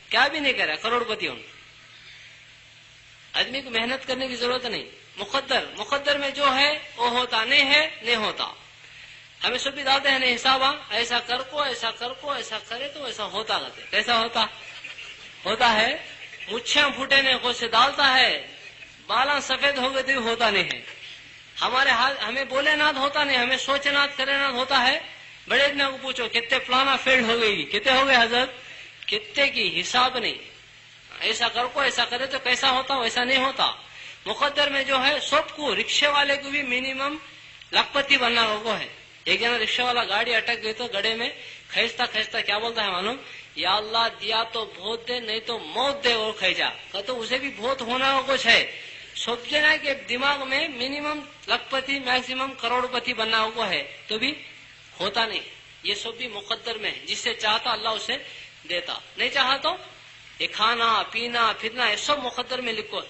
کیا بھی نہیں کرا کروڑپتی ہوں. آدمی کو محنت کرنے کی ضرورت نہیں. مقدر میں جو ہے وہ ہوتا نہیں ہے نہیں ہوتا. ہمیں سب بھی ڈالتے ہیں نہیں حساب ایسا کر کو ایسا کر کو ایسا کرے تو ایسا ہوتا کرتے. کیسا ہوتا ہے. مچھیاں پھوٹے نے کو سے ڈالتا ہے, بالا سفید ہو گئے تو ہوتا نہیں ہے. ہمارے ہاتھ ہمیں بولے نات ہوتا نہیں, ہمیں سوچے نات کرے نات ہوتا ہے. بڑے اتنے کو پوچھو کتنے فلانا فیلڈ ہو گئی, کتنے ہو گئے حضرت, کتنے کی حساب نہیں. ایسا کر کو ایسا کرے تو کیسا ہوتا ویسا نہیں ہوتا. مقدر میں جو ہے سب کو, رکشے والے کو بھی منیمم لکھپتی بننا کو ہے. ایک جنا رکشہ والا گاڑی اٹک گئی تو گڑے میں کھینچتا کھینچتا کیا بولتا ہے معلوم, یا اللہ دیا تو بہت دے نہیں تو موت دے اور کھینچا. تو اسے بھی بہت ہونا کچھ ہے. سوچنا کہ دماغ میں منیمم لکھپتی میکسیمم کروڑپتی بننا کو ہے تو بھی ہوتا نہیں. یہ سب بھی مقدر میں ہے. جس سے چاہتا اللہ اسے دیتا, نہیں چاہا تو یہ کھانا پینا پھرنا یہ سب مقدر میں لکھو.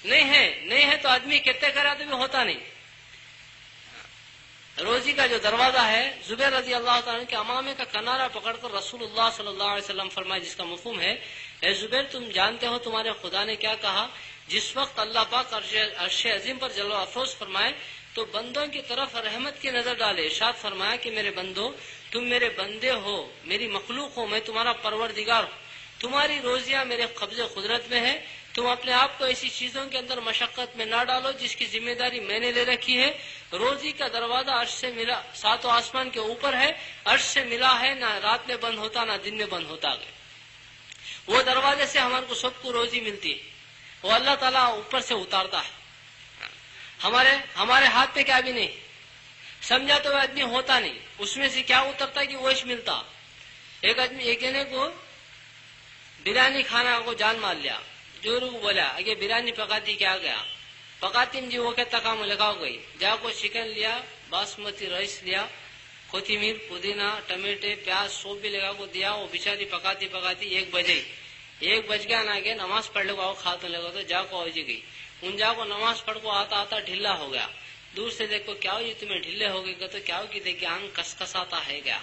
نہیں ہے تو آدمی کتنے کرا تو بھی ہوتا نہیں. روزی کا جو دروازہ ہے, زبیر رضی اللہ تعالیٰ کے امامے کا کنارہ پکڑ کر رسول اللہ صلی اللہ علیہ وسلم فرمائے, جس کا مفہوم ہے, اے زبیر تم جانتے ہو تمہارے خدا نے کیا کہا. جس وقت اللہ پاک عرش عظیم پر جلوہ افروز فرمائے تو بندوں کی طرف رحمت کی نظر ڈالے. ارشاد فرمایا کہ میرے بندو تم میرے بندے ہو, میری مخلوق ہو, میں تمہارا پروردگار ہوں. تمہاری روزیاں میرے قبض قدرت میں ہے. تم اپنے آپ کو ایسی چیزوں کے اندر مشقت میں نہ ڈالو جس کی ذمہ داری میں نے لے رکھی ہے. روزی کا دروازہ عرش سے ملا, ساتوں آسمان کے اوپر ہے, عرش سے ملا ہے, نہ رات میں بند ہوتا نہ دن میں بند ہوتا. وہ دروازے سے ہمارے کو سب کو روزی ملتی ہے, وہ اللہ تعالیٰ اوپر سے اتارتا ہے. ہمارے ہاتھ پہ کیا بھی نہیں, سمجھا تو آدمی ہوتا نہیں. اس میں سے کیا اترتا کہ وہی ملتا. ایک آدمی ایک جنے کو بریانی کھانا کو جان مار لیا. جو کو بولا اگر بریانی پکاتی کیا گیا, پکاتی جی وہ کہتا کام لگاؤ گئی. جا کو چکن لیا, باسمتی رائس لیا, کوتمیر پودینہ ٹمیٹے پیاز سوپ بھی لگا کو دیا. وہ بیچاری پکاتی 1 بج گیا نہ گیا, نماز پڑھ لے کو کھاتے لگا تو جا کو آجی گئی. ان جا کو نماز پڑھ کو آتا ڈھیلا ہو گیا. دور سے دیکھو کیا ہو تمہیں ڈھیلے ہو گئے تو کیا ہو کہ دیکھیے آنکھ کسکساتا ہے گیا.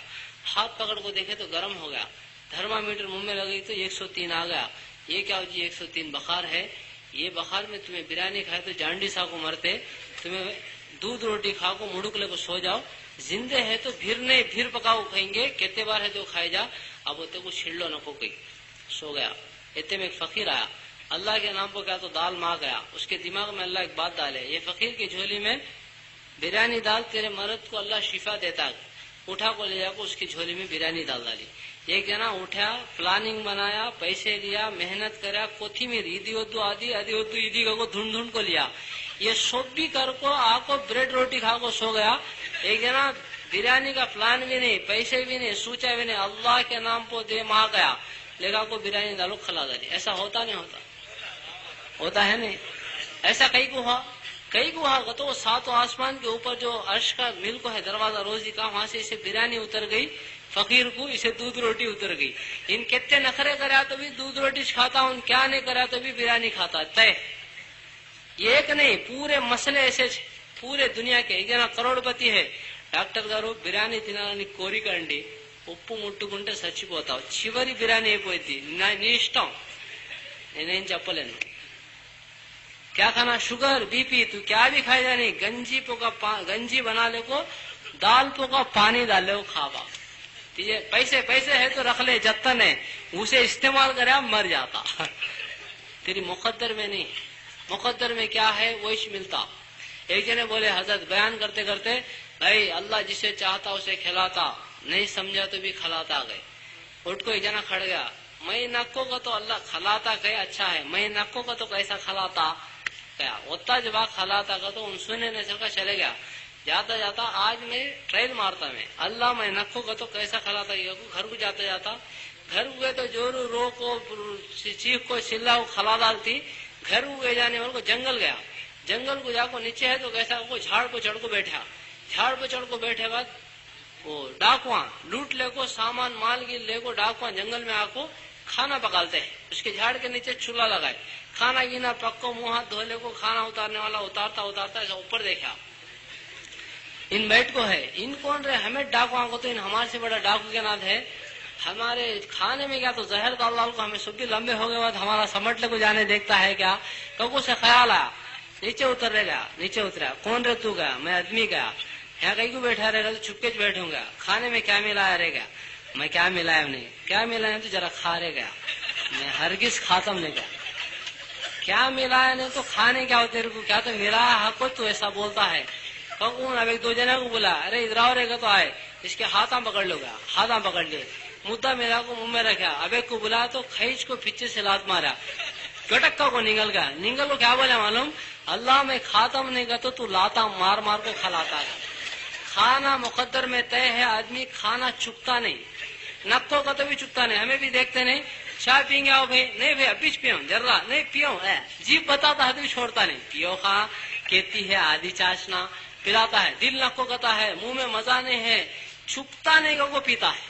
ہاتھ پکڑ کو دیکھے تو گرم ہو گیا. تھرما میٹر منہ میں لگی تو 103 آ گیا. یہ کیا ہو جی 103 بخار ہے. یہ بخار میں تمہیں بریانی کھائے تو جانڈیسا کو مرتے. تمہیں دودھ روٹی کھا کو مڑک لے کو سو جاؤ. زندے ہے تو پھر پکاؤ کہیں گے کتنے بار ہے تو کھائے جا. اب ہوتے کو چھڑ نہ کو گئی سو گیا. اتنے میں ایک فقیر آیا, اللہ کے نام کو کیا تو دال ماں گیا. اس کے دماغ میں اللہ ایک بات ڈالے, یہ فقیر کی جھولی میں بریانی دال, تیرے مرد کو اللہ شفا دیتا. اٹھا کو لے جا کو اس کی جھولی میں بریانی دال ڈالی. ایک جنا اٹھا, پلاننگ بنایا, پیسے لیا, محنت کرا, کوتھی میں ریدی ادو آدھی ادو عیدی کو ڈھونڈ کو لیا. یہ سب بھی کر کو آ کو بریڈ روٹی کھا کو سو گیا. ایک جنا بریانی کا پلان بھی نہیں, پیسے بھی نہیں, سوچا بھی نہیں, اللہ کے نام کو دے ماں گیا, لگا کو بریانی ڈالو کھلا ڈالی. ایسا ہوتا نہیں ہوتا ہے نہیں. ایسا کئی کو ہوا تو 7 آسمان کے اوپر جو عرش کا ملک ہے دروازہ روزی کا, وہاں سے اسے بریانی اتر گئی. فقیر کو اسے دودھ روٹی اتر گئی. ان کتنے نخرے کرا تو بھی دودھ روٹی کھاتا ہوں, کیا نہیں کرا تو بھی بریانی کھاتا. طے یہ ایک نہیں, پورے مسئلے ایسے پورے دنیا کے. ایک جنا کروڑپتی ہے, ڈاکٹر گارو بریانی తినాలని కోరిక అండి, ఉప్పు ముట్టుకుంటే చచ్చిపోతావు, చివరి బిర్యానీ అయిపోయింది, నీ ఇష్టం, నేనేం చెప్పలేను. کیا کھانا, شوگر بی پی تو کیا بھی کھائے جا نہیں. گنجی بنا لے کو, دال پوکا پانی ڈال لے کو کھاوا. پیسے ہے تو رکھ لے, جتن ہے اسے استعمال کرے مر جاتا. تیری مقدر میں نہیں, مقدر میں کیا ہے وہی ملتا. ایک جنے بولے حضرت بیان کرتے کرتے, بھائی اللہ جسے چاہتا اسے کھلاتا, نہیں سمجھا تو بھی کھلاتا گئے. اٹھ کو ایک جنا کھڑ گیا, میں نکو کا تو اللہ کھلاتا کہ اچھا ہے, میں نکو کا تو کیسا کھلاتا گیا. ہوتا جب کھلاتا کا تو ان سننے نے سکا چلے گیا. جاتا جاتا آج میں ٹریل مارتا میں, اللہ میں نکو کا تو کیسا کھلاتا. گھر کو جاتا گھر ہوئے تو جورو رو کو چیخ کو چلا کھلا ڈالتی. گھر ہوئے جانے والے کو جنگل گیا. جنگل کو جا کو نیچے ہے تو کیسا کو جھاڑ پہ چڑھ کو بیٹھا. جھاڑ پہ چڑھ کو بیٹھے بعد وہ ڈاکواں لوٹ لے کو, سامان مال کی لے کو, ڈاکواں جنگل میں آ کو کھانا پکالتے ہیں. اس کے جھاڑ کے نیچے چولہا لگائے, کھانا گینا پکو, منہ ہاتھ دھو لے کو, کھانا اتارنے والا اتارتا ایسا اوپر دیکھا. ان بیٹ کو ہے, ان کون رہے, ہمیں ڈاکواں کو تو ان ہمارے سے بڑا ڈاکو کے نام ہے. ہمارے کھانے میں کیا تو زہر ڈال ڈال کو ہمیں سبھی لمبے ہو گئے بعد ہمارا سمٹنے کو جانے دیکھتا ہے کیا کبو سے خیال آیا نیچے اتر رہے گا نیچے اترا کون رہ تو گیا میں آدمی گیا یہاں کہیں کو بیٹھا رہے گا تو چھپکے بیٹھوں گا کھانے میں کیا ملایا رہے گا میں کیا ملایا نہیں کیا ملایا تو ذرا کھا رہے گیا میں ہرگز کھاتم نہیں گیا کیا ملایا نہیں تو کھانے کیا ہوتے کو کیا تو ملایا حق تو ایسا بولتا ہے کون اب ایک دو جنے کو بولا ارے ادھر آؤ رہے گا تو آئے اس کے ہاتھاں پکڑ لو گیا ہاتھاں پکڑ لیے مدعا میرا کو منہ میں رکھا اب ایک کو بلا تو کھینچ کو پیچھے سے لات مارا گٹکا کو نگل گیا نگل کو کیا بولا معلوم اللہ میں کھاتم نہیں گا تو لاتا مار مار کو کھلاتا ہے کھانا مقدر میں طے ہے آدمی کھانا چکتا نہیں نکوں کا تو بھی چکتا نہیں ہمیں بھی دیکھتے نہیں چائے پئیں گے آؤ بھائی نہیں بھائی ابھی پیو ذرا نہیں پیو جیب بتاتا ہے تو بھی چھوڑتا نہیں پیو کھا کہتی ہے آدھی چاشنا پلاتا ہے دل نکو کہتا ہے منہ میں مزہ نہیں ہے چھپتا نہیں کہ وہ پیتا ہے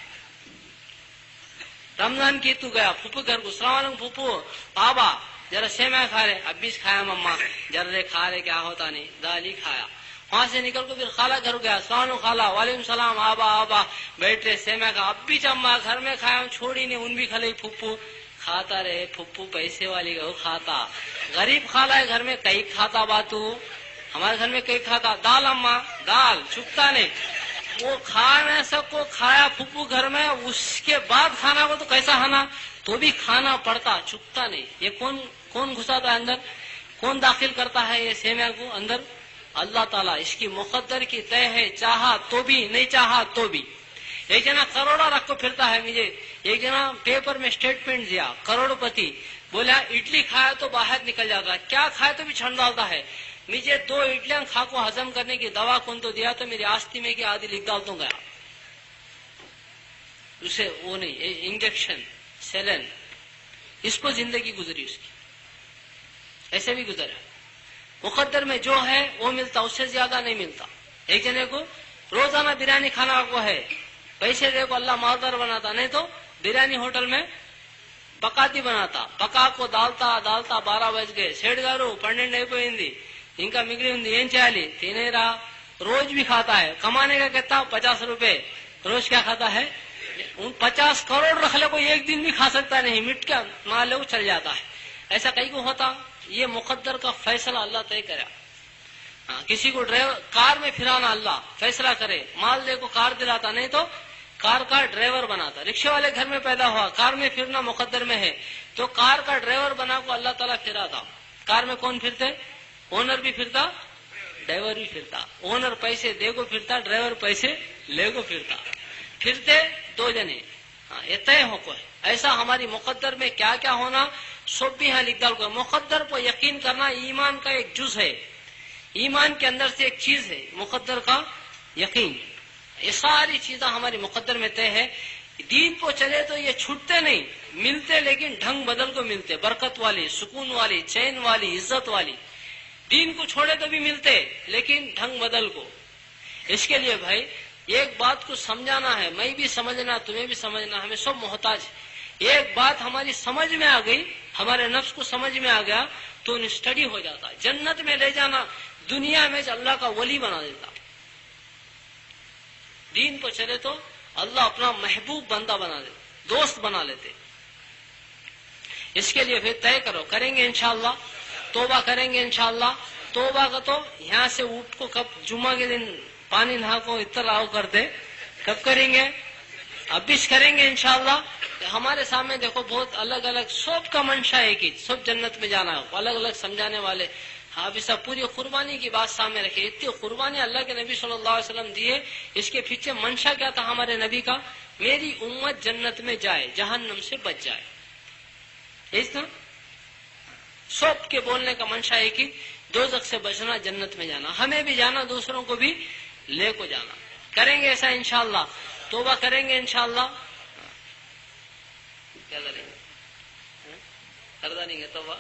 رمضان کی تو گیا پھوپھو گھر کو السلام علیکم پھوپھو بابا ذرا سیمیا کھا رہے اب بھی کھایا مما ذرا کھا رہے کیا ہوتا نہیں دال ہی کھایا وہاں سے نکل کو پھر خالہ گھر گیا السلام علیکم خالہ وعلیکم السلام آبا آبا بیٹھ رہے سیمیا کھا اب بھی چما گھر میں کھایا چھوڑی نہیں ان بھی کھلے پھوپھو کھاتا رہے پھوپھو پیسے والی کا کھاتا غریب خالہ ہے گھر میں کئی کھاتا باتو ہمارے گھر میں کئی کھاتا دال اما دال چھپتا نہیں وہ کھانے سب کو کھایا پھوپھو گھر میں اس کے بعد کھانا کو تو کیسا کھانا تو بھی کھانا پڑتا چھپتا نہیں یہ کون گھساتا ہے اندر کون داخل کرتا ہے یہ سیمیا کو اندر اللہ تعالیٰ اس کی مقدر کی طے ہے چاہا تو بھی نہیں چاہا تو بھی ایک جنا کروڑا رکھ کو پھرتا ہے مجھے ایک جنا پیپر میں اسٹیٹمنٹ دیا کروڑ پتی بولا اڈلی کھایا تو باہر نکل جاتا ہے کیا کھایا تو بھی چھن ڈالتا ہے مجھے 2 اڈلیاں کھا کو ہضم کرنے کی دوا کون تو دیا تو میری آستی میں کی آدھی لکھ ڈال دوں گیا اسے وہ نہیں انجیکشن سیلن اس کو زندگی گزری اس کی ایسے بھی گزرا مقدر میں جو ہے وہ ملتا اس سے زیادہ نہیں ملتا ایک جنے کو روزانہ بریانی کھانا وہ ہے پیسے دے کو اللہ مالدار بناتا نہیں تو بریانی ہوٹل میں پکاتی بناتا پکا کو ڈالتا 12 بج گئے سیٹ گارو 12 అయిపోయింది ఇంకా మిగిలి ఉంది ఏం చేయాలి తినేరా روز بھی کھاتا ہے کمانے کا کہتا 50 روپے روز کیا کھاتا ہے 50 کروڑ رکھ لے کوئی ایک دن بھی کھا سکتا نہیں مٹ کیا مال لے وہ چل جاتا ہے ایسا کئی کو ہوتا یہ مقدر کا فیصلہ اللہ طے کرا کسی کو ڈرائیور کار میں پھرانا اللہ فیصلہ کرے مال دے کو کار دلاتا نہیں تو کار کا ڈرائیور بناتا رکشے والے گھر میں پیدا ہوا کار میں پھرنا مقدر میں ہے تو کار کا ڈرائیور بنا کو اللہ تعالیٰ پھراتا کار میں کون پھرتے اونر بھی پھرتا ڈرائیور بھی پھرتا اونر پیسے دے کو پھرتا ڈرائیور پیسے لے کو پھرتا پھرتے 2 جنے یہ طے ہو کو ایسا ہماری مقدر میں کیا کیا ہونا سب بھی یہاں لکھ ڈال کو مقدر پر یقین کرنا ایمان کا ایک جز ہے ایمان کے اندر سے ایک چیز ہے مقدر کا یقین یہ ساری چیزیں ہماری مقدر میں طے ہے دین کو چلے تو یہ چھوٹتے نہیں ملتے لیکن ڈھنگ بدل کو ملتے برکت والی سکون والی چین والی عزت والی دین کو چھوڑے تو بھی ملتے لیکن ڈھنگ بدل کو اس کے لیے بھائی ایک بات کو سمجھانا ہے میں بھی سمجھنا تمہیں بھی سمجھنا ہمیں سب محتاج ایک بات ہماری سمجھ میں آ گئی ہمارے نفس کو سمجھ میں آ گیا تو اسٹڈی ہو جاتا جنت میں لے جانا دنیا میں اللہ کا ولی بنا دیتا دین کو چلے تو اللہ اپنا محبوب بندہ بنا دیتا دوست بنا لیتے اس کے لیے پھر طے کرو کریں گے انشاءاللہ توبہ کریں گے انشاءاللہ توبہ کا تو یہاں سے اٹھ کو کب جمعہ کے دن پانی نہا کو اطلاع کر دے کب کریں گے اب بھی کریں گے انشاءاللہ ہمارے سامنے دیکھو بہت الگ الگ سب کا منشا ہے کہ سب جنت میں جانا ہے الگ الگ سمجھانے والے حافظ صاحب پوری قربانی کی بات سامنے رکھے اتنی قربانی اللہ کے نبی صلی اللہ علیہ وسلم دیے اس کے پیچھے منشا کیا تھا ہمارے نبی کا میری امت جنت میں جائے جہنم سے بچ جائے اس نا سب کے بولنے کا منشا ہے کہ دوزخ سے بچنا جنت میں جانا ہمیں بھی جانا دوسروں کو بھی لے کو جانا کریں گے ایسا انشاءاللہ توبہ کریں گے انشاءاللہ کیا کریں گے کردا نہیں گے توبہ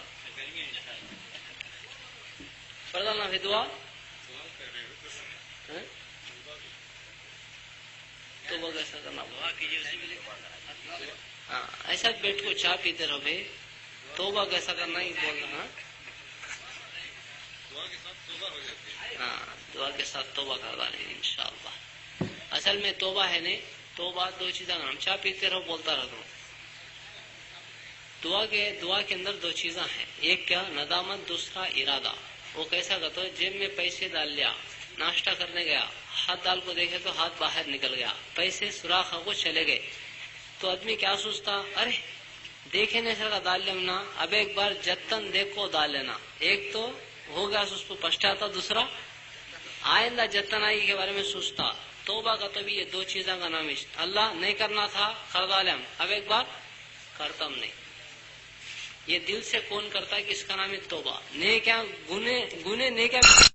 پردانا پھر دعا توبہ کیسا کرنا ہاں ایسا بیٹھ کو چائے پیتے رہو بھائی توبہ کیسا کرنا ہی بولنا ہاں دعا کے ساتھ توبہ کروا لیں انشاءاللہ اصل میں توبہ ہے نہیں توبہ دو چیزیں کا نام. چائے پیتے رہو بولتا رہتا ہوں. دعا کے اندر دو چیزیں ہیں. ایک کیا؟ ندامت. دوسرا ارادہ. وہ کیسا کرتا ہے؟ جیب میں پیسے ڈال لیا, ناشتہ کرنے گیا, ہاتھ ڈال کو دیکھے تو ہاتھ باہر نکل گیا, پیسے سوراخ کو چلے گئے, تو آدمی کیا سوچتا؟ ارے دیکھے نہیں سکا ڈال لینا, اب ایک بار جتن دیکھ کو ڈال لینا. ایک تو ہو گیا اس کو پچھتاتا, دوسرا آئندہ جتن آئی کے بارے میں سوچتا. توبہ کا تو بھی یہ دو چیزوں کا نام ہے. اللہ نہیں کرنا تھا کر ڈالے ہم, اب ایک بار کرتا ہم نہیں. یہ دل سے کون کرتا ہے کہ اس کا نام ہے توبہ. نیکیاں گنے نیکیاں